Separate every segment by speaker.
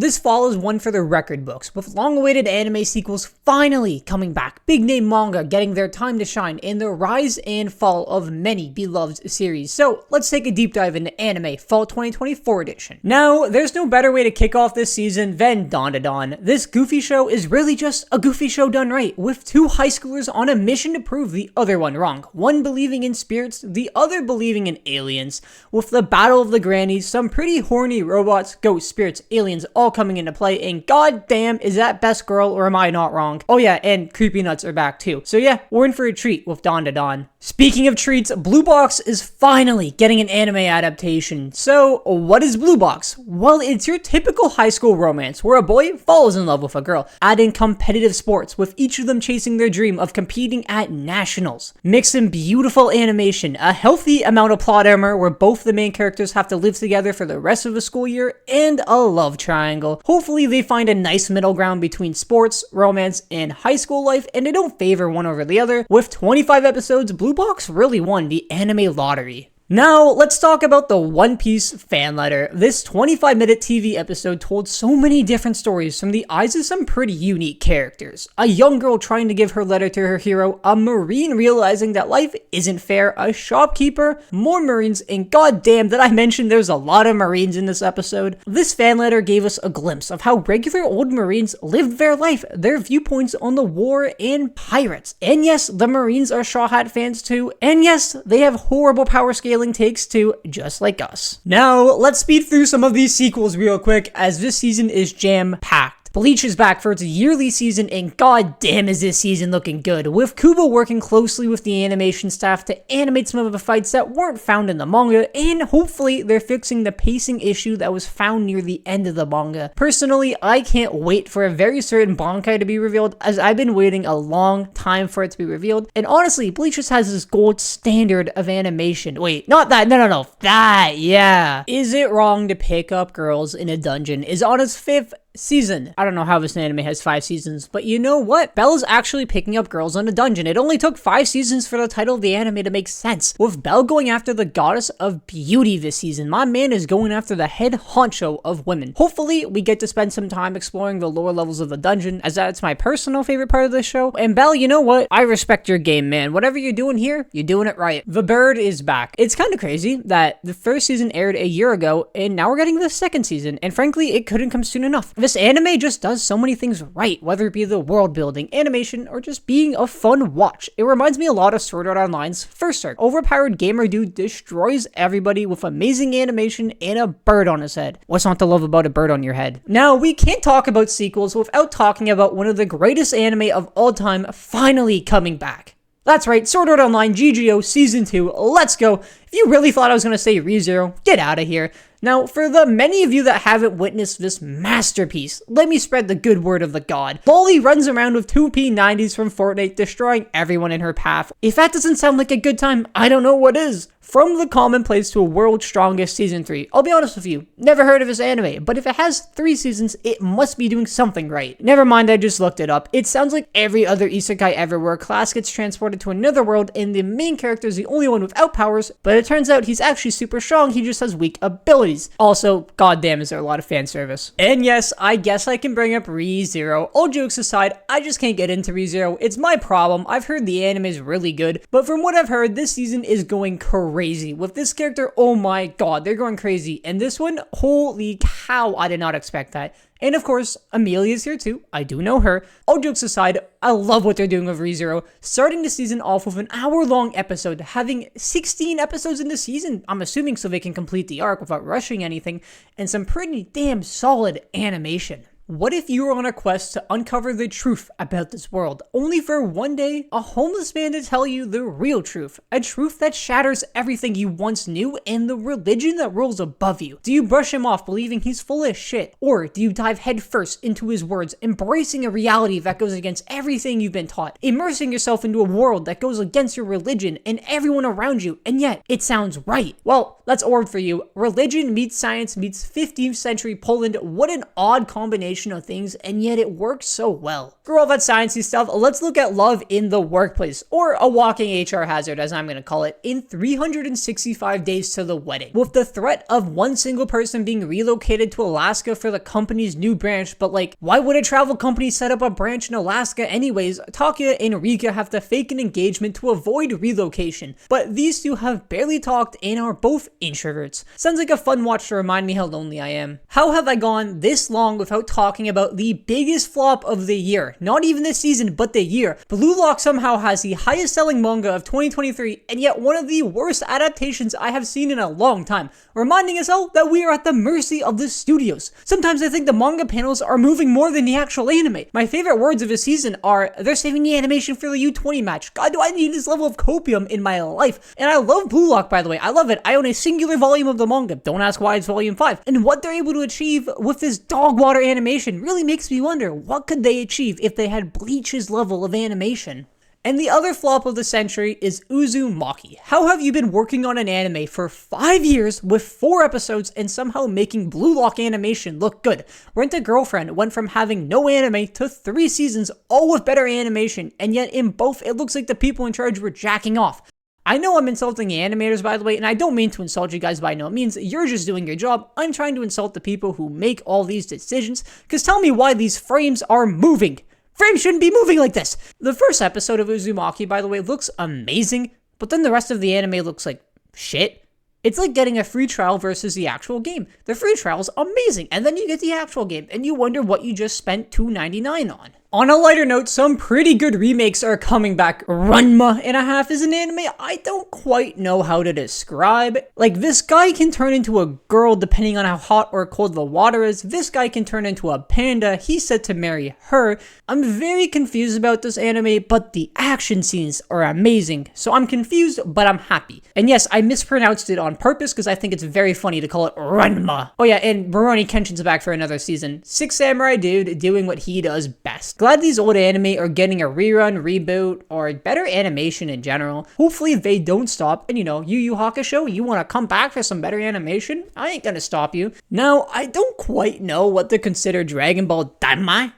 Speaker 1: This fall is one for the record books, with long-awaited anime sequels finally coming back, big-name manga getting their time to shine, and the rise and fall of many beloved series. So let's take a deep dive into anime Fall 2024 edition. Now, there's no better way to kick off this season than Dandadan. This goofy show is really just a goofy show done right, with two high schoolers on a mission to prove the other one wrong. One believing in spirits, the other believing in aliens. With the battle of the grannies, some pretty horny robots, ghosts, spirits, aliens all coming into play, and goddamn, is that best girl or am I not wrong? Oh yeah, and creepy nuts are back too. So yeah, we're in for a treat with Dandadan. Speaking of treats, Blue Box is finally getting an anime adaptation. So, what is Blue Box? Well, it's your typical high school romance where a boy falls in love with a girl, adding competitive sports with each of them chasing their dream of competing at nationals. Mix in beautiful animation, a healthy amount of plot armor where both the main characters have to live together for the rest of the school year, and a love triangle. Hopefully they find a nice middle ground between sports, romance, and high school life, and they don't favor one over the other. With 25 episodes, Blue Box really won the anime lottery. Now, let's talk about the One Piece fan letter. This 25-minute TV episode told so many different stories from the eyes of some pretty unique characters. A young girl trying to give her letter to her hero, a marine realizing that life isn't fair, a shopkeeper, more marines, and goddamn did I mention there's a lot of marines in this episode. This fan letter gave us a glimpse of how regular old marines lived their life, their viewpoints on the war and pirates. And yes, the marines are Straw Hat fans too, and yes, they have horrible power scaling takes too, just like us. Now, let's speed through some of these sequels real quick, as this season is jam-packed. Bleach is back for its yearly season, and goddamn is this season looking good, with Kubo working closely with the animation staff to animate some of the fights that weren't found in the manga, and hopefully they're fixing the pacing issue that was found near the end of the manga. Personally, I can't wait for a very certain Bankai to be revealed, as I've been waiting a long time for it to be revealed, and honestly, Bleach just has this gold standard of animation. Wait, not that, no, that, yeah. Is it wrong to pick up girls in a dungeon? Is on its 5th season. I don't know how this anime has 5 seasons, but you know what? Belle is actually picking up girls in a dungeon. It only took 5 seasons for the title of the anime to make sense. With Belle going after the goddess of beauty this season, my man is going after the head honcho of women. Hopefully, we get to spend some time exploring the lower levels of the dungeon, as that's my personal favorite part of this show. And Belle, you know what? I respect your game, man. Whatever you're doing here, you're doing it right. The Bird is back. It's kind of crazy that the first season aired a year ago, and now we're getting the second season, and frankly, it couldn't come soon enough. This anime just does so many things right, whether it be the world building, animation, or just being a fun watch. It reminds me a lot of Sword Art Online's first arc. Overpowered gamer dude destroys everybody with amazing animation and a bird on his head. What's not to love about a bird on your head? Now, we can't talk about sequels without talking about one of the greatest anime of all time finally coming back. That's right, Sword Art Online GGO Season 2, let's go. If you really thought I was going to say ReZero, get out of here. Now, for the many of you that haven't witnessed this masterpiece, let me spread the good word of the god. Lolly runs around with 2 P90s from Fortnite, destroying everyone in her path. If that doesn't sound like a good time, I don't know what is. From the commonplace to a world's strongest season 3. I'll be honest with you, never heard of this anime, but if it has 3 seasons, it must be doing something right. Never mind, I just looked it up. It sounds like every other isekai ever where a class gets transported to another world and the main character is the only one without powers, but it turns out he's actually super strong, he just has weak abilities. Also, goddamn is there a lot of fan service. And yes, I guess I can bring up ReZero. All jokes aside, I just can't get into ReZero. It's my problem. I've heard the anime is really good, but from what I've heard, this season is going crazy. With this character, oh my god, they're going crazy. And this one, holy cow, I did not expect that. And of course, Amelia's here too. I do know her. All jokes aside, I love what they're doing with ReZero. Starting the season off with an hour-long episode, having 16 episodes in the season, I'm assuming so they can complete the arc without rushing anything, and some pretty damn solid animation. What if you were on a quest to uncover the truth about this world, only for one day, a homeless man to tell you the real truth, a truth that shatters everything you once knew and the religion that rules above you? Do you brush him off believing he's full of shit? Or do you dive headfirst into his words, embracing a reality that goes against everything you've been taught, immersing yourself into a world that goes against your religion and everyone around you, and yet it sounds right? Well, that's Orb for you. Religion meets science meets 15th century Poland. What an odd combination combination of things, and yet it works so well. For all that sciencey stuff, let's look at love in the workplace, or a walking HR hazard as I'm gonna call it, in 365 days to the wedding. With the threat of one single person being relocated to Alaska for the company's new branch, but like, why would a travel company set up a branch in Alaska anyways? Takia and Rika have to fake an engagement to avoid relocation, but these two have barely talked and are both introverts. Sounds like a fun watch to remind me how lonely I am. How have I gone this long without talking about the biggest flop of the year? Not even this season, but the year. Blue Lock somehow has the highest selling manga of 2023, and yet one of the worst adaptations I have seen in a long time, reminding us all that we are at the mercy of the studios. Sometimes I think the manga panels are moving more than the actual anime. My favorite words of the season are, they're saving the animation for the U20 match. God, do I need this level of copium in my life? And I love Blue Lock, by the way. I love it. I own a singular volume of the manga. Don't ask why it's volume 5. And what they're able to achieve with this dog water animation really makes me wonder, what could they achieve if they had Bleach's level of animation? And the other flop of the century is Uzumaki. How have you been working on an anime for 5 years with 4 episodes and somehow making Blue Lock animation look good? Rent a Girlfriend went from having no anime to 3 seasons, all with better animation, and yet in both it looks like the people in charge were jacking off. I know I'm insulting the animators, by the way, and I don't mean to insult you guys by no means. You're just doing your job. I'm trying to insult the people who make all these decisions, because tell me why these frames are moving. Frames shouldn't be moving like this. The first episode of Uzumaki, by the way, looks amazing, but then the rest of the anime looks like shit. It's like getting a free trial versus the actual game. The free trial's amazing, and then you get the actual game, and you wonder what you just spent $2.99 on. On a lighter note, some pretty good remakes are coming back. Ranma and a Half is an anime I don't quite know how to describe. Like, this guy can turn into a girl depending on how hot or cold the water is. This guy can turn into a panda. He's set to marry her. I'm very confused about this anime, but the action scenes are amazing. So I'm confused, but I'm happy. And yes, I mispronounced it on purpose because I think it's very funny to call it Ranma. Oh yeah, and Rurouni Kenshin's back for another season. Six Samurai dude doing what he does best. Glad these old anime are getting a rerun, reboot, or better animation in general. Hopefully they don't stop, and you know, Yu Yu Hakusho, you want to come back for some better animation? I ain't gonna stop you. Now, I don't quite know what to consider Dragon Ball Damai?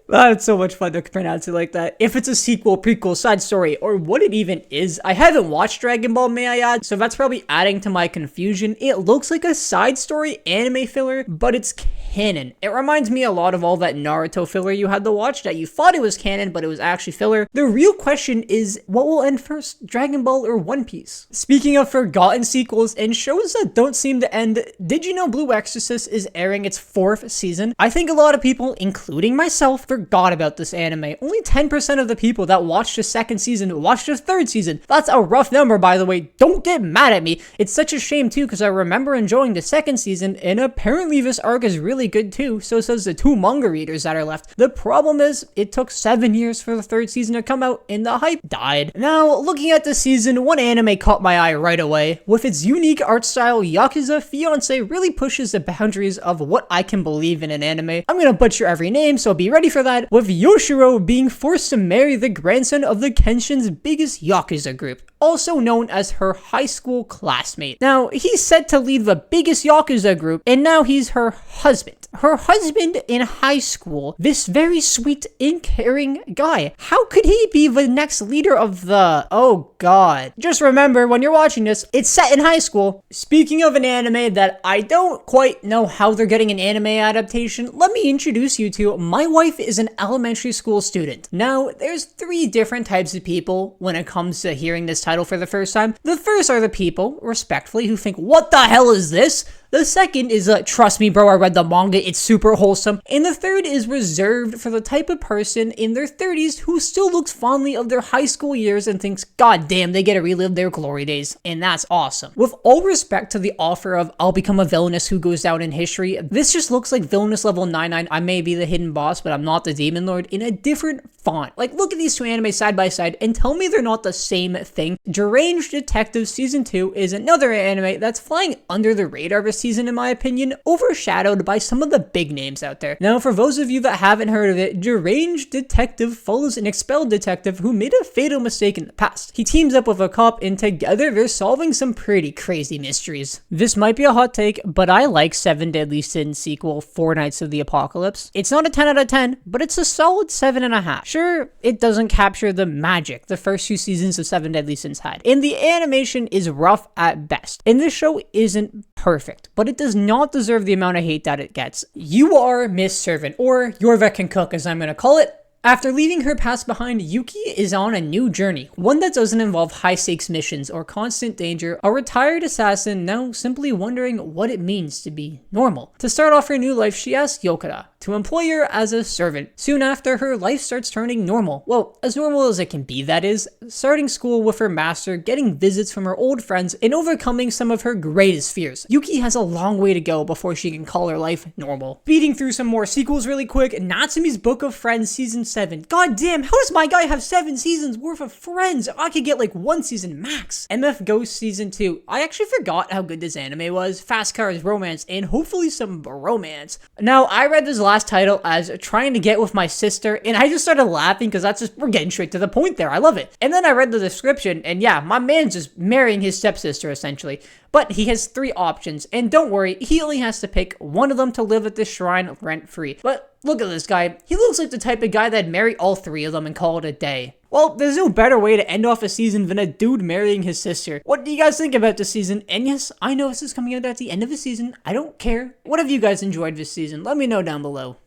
Speaker 1: It's so much fun to pronounce it like that. If it's a sequel, prequel, side story, or what it even is. I haven't watched Dragon Ball, may I add, so that's probably adding to my confusion. It looks like a side story anime filler, but it's canon. It reminds me a lot of all that Naruto filler you had to watch that you thought it was canon, but it was actually filler. The real question is, what will end first, Dragon Ball or One Piece? Speaking of forgotten sequels and shows that don't seem to end, did you know Blue Exorcist is airing its 4th season? I think a lot of people, including myself, forgot about this anime. Only 10% of the people that watched the 2nd season watched the 3rd season. That's a rough number, by the way. Don't get mad at me. It's such a shame too, because I remember enjoying the 2nd season, and apparently this arc is really good too, so says the 2 manga readers that are left. The problem is, it took 7 years for the 3rd season to come out, and the hype died. Now, looking at the season, one anime caught my eye right away. With its unique art style, Yakuza Fiancé really pushes the boundaries of what I can believe in an anime. I'm gonna butcher every name, so be ready for that. With Yoshiro being forced to marry the grandson of the Kenshin's biggest Yakuza group, also known as her high school classmate. Now, he's set to lead the biggest Yakuza group, and now he's her husband. Her husband in high school, this very sweet and caring guy. How could he be the next leader of the... Oh god. Just remember, when you're watching this, it's set in high school. Speaking of an anime that I don't quite know how they're getting an anime adaptation, let me introduce you to My Wife is an Elementary School Student. Now, there's 3 different types of people when it comes to hearing this title for the first time. The first are the people, respectfully, who think, what the hell is this? The second is, trust me bro, I read the manga, it's super wholesome. And the third is reserved for the type of person in their 30s who still looks fondly of their high school years and thinks, god damn, they get to relive their glory days. And that's awesome. With all respect to the offer of, I'll become a villainous who goes down in history, this just looks like villainous level 99. I may be the hidden boss, but I'm not the demon lord, in a different font. Like, look at these 2 animes side by side and tell me they're not the same thing. Deranged Detective Season 2 is another anime that's flying under the radar this season in my opinion, overshadowed by some of the big names out there. Now, for those of you that haven't heard of it, Deranged Detective follows an expelled detective who made a fatal mistake in the past. He teams up with a cop and together they're solving some pretty crazy mysteries. This might be a hot take, but I like 7 Deadly Sins sequel, 4 Nights of the Apocalypse. It's not a 10 out of 10, but it's a solid 7.5. Sure, it doesn't capture the magic the first 2 seasons of 7 Deadly Sins had, and the animation is rough at best. And this show isn't perfect, but it does not deserve the amount of hate that it gets. You are Miss Servant, or Your Vet Can Cook as I'm gonna call it. After leaving her past behind, Yuki is on a new journey, one that doesn't involve high-stakes missions or constant danger, a retired assassin now simply wondering what it means to be normal. To start off her new life, she asks Yokota to employ her as a servant. Soon after, her life starts turning normal. Well, as normal as it can be, that is. Starting school with her master, getting visits from her old friends, and overcoming some of her greatest fears. Yuki has a long way to go before she can call her life normal. Speeding through some more sequels really quick, Natsume's Book of Friends Season 7. God damn, how does my guy have 7 seasons worth of friends? I could get like 1 season max. MF Ghost Season 2. I actually forgot how good this anime was. Fast cars, romance, and hopefully some romance. Now, I read this last title as Trying to Get With My Sister, and I just started laughing because we're getting straight to the point there. I love it. And then I read the description, and yeah, my man's just marrying his stepsister essentially. But he has 3 options, and don't worry, he only has to pick one of them to live at the shrine rent-free. But look at this guy. He looks like the type of guy that'd marry all 3 of them and call it a day. Well, there's no better way to end off a season than a dude marrying his sister. What do you guys think about this season? And yes, I know this is coming out at the end of the season. I don't care. What have you guys enjoyed this season? Let me know down below.